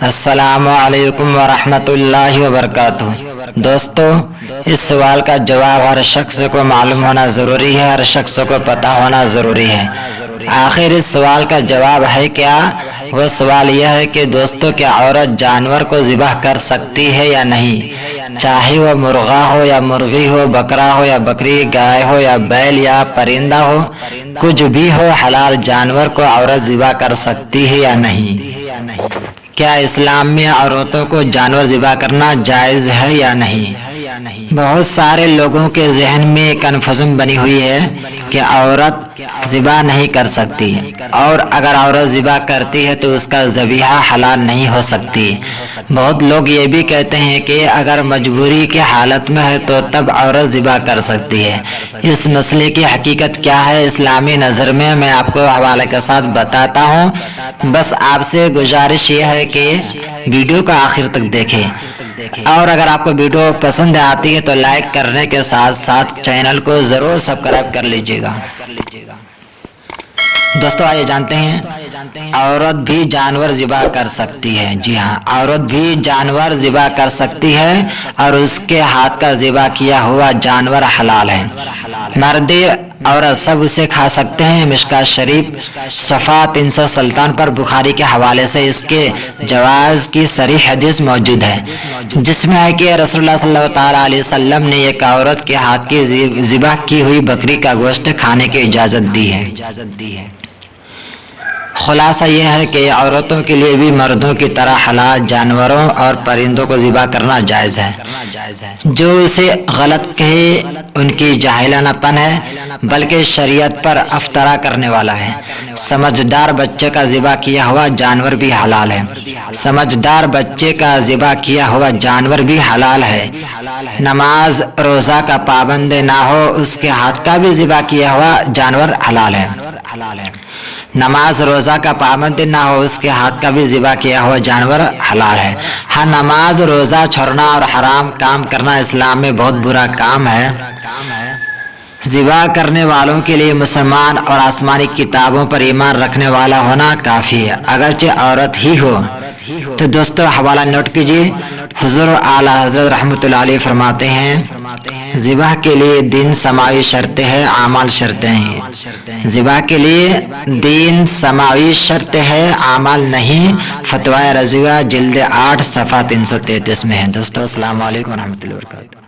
السلام علیکم ورحمۃ اللہ وبرکاتہ۔ دوستو، اس سوال کا جواب ہر شخص کو معلوم ہونا ضروری ہے، ہر شخص کو پتہ ہونا ضروری ہے۔ آخر اس سوال کا جواب ہے کیا؟ وہ سوال یہ ہے کہ دوستو، کیا عورت جانور کو ذبح کر سکتی ہے یا نہیں؟ چاہے وہ مرغا ہو یا مرغی ہو، بکرا ہو یا بکری، گائے ہو یا بیل یا پرندہ ہو، کچھ بھی ہو، حلال جانور کو عورت ذبح کر سکتی ہے یا نہیں؟ کیا اسلام میں عورتوں کو جانور ذبح کرنا جائز ہے یا نہیں؟ بہت سارے لوگوں کے ذہن میں کنفیوژن بنی ہوئی ہے کہ عورت ذبح نہیں کر سکتی، اور اگر عورت ذبح کرتی ہے تو اس کا ذبیحہ حلال نہیں ہو سکتی۔ بہت لوگ یہ بھی کہتے ہیں کہ اگر مجبوری کی حالت میں ہے تو تب عورت ذبح کر سکتی ہے۔ اس مسئلے کی حقیقت کیا ہے اسلامی نظر میں، میں آپ کو حوالے کے ساتھ بتاتا ہوں۔ بس آپ سے گزارش یہ ہے کہ ویڈیو کا آخر تک دیکھیں، اور اگر آپ کو ویڈیو پسند آتی ہے تو لائک کرنے کے ساتھ ساتھ چینل کو ضرور سبسکرائب کر لیجیے گا۔ دوستو، آئیے جانتے ہیں عورت بھی جانور ذبح کر سکتی ہے۔ جی ہاں، عورت بھی جانور ذبح کر سکتی ہے اور اس کے ہاتھ کا ذبح کیا ہوا جانور حلال ہے۔ مرد عورت سب اسے کھا سکتے ہیں۔ مشکوٰۃ شریف صفحہ 357 پر بخاری کے حوالے سے اس کے جواز کی صریح حدیث موجود ہے، جس میں ہے کہ رسول اللہ صلی اللہ تعالیٰ علیہ وسلم نے ایک عورت کے ہاتھ کی ذبح کی ہوئی بکری کا گوشت کھانے کی اجازت دی ہے۔ خلاصہ یہ ہے کہ عورتوں کے لیے بھی مردوں کی طرح حلال جانوروں اور پرندوں کو ذبح کرنا جائز ہے۔ جو اسے غلط کہے ان کی جاہلانہ پن ہے، بلکہ شریعت پر افطرا کرنے والا ہے۔ سمجھدار بچے کا ذبح کیا ہوا جانور بھی حلال ہے۔ سمجھدار بچے کا ذبح کیا ہوا جانور بھی حلال ہے۔ نماز روزہ کا پابند نہ ہو، اس کے ہاتھ کا بھی ذبح کیا ہوا جانور حلال ہے۔ نماز روزہ کا پابند نہ ہو، اس کے ہاتھ کا بھی ذبح کیا ہوا جانور حلال ہے۔ ہاں، نماز روزہ چھوڑنا اور حرام کام کرنا اسلام میں بہت برا کام ہے۔ ذبح کرنے والوں کے لیے مسلمان اور آسمانی کتابوں پر ایمان رکھنے والا ہونا کافی ہے، اگرچہ عورت ہی ہو۔ تو دوستو، حوالہ نوٹ کیجیے۔ حضور اعلیٰ حضرت رحمۃ اللہ علیہ فرماتے ہیں، ذبح کے لیے دین سماوی شرطیں ہے، اعمال شرطیں ہیں۔ ذبح کے لیے دین سماوی شرط ہے، اعمال نہیں۔ فتویٰ رضویہ جلد 8 صفحہ 333 میں ہے۔ دوستو، السلام علیکم ورحمۃ اللہ وبرکاتہ۔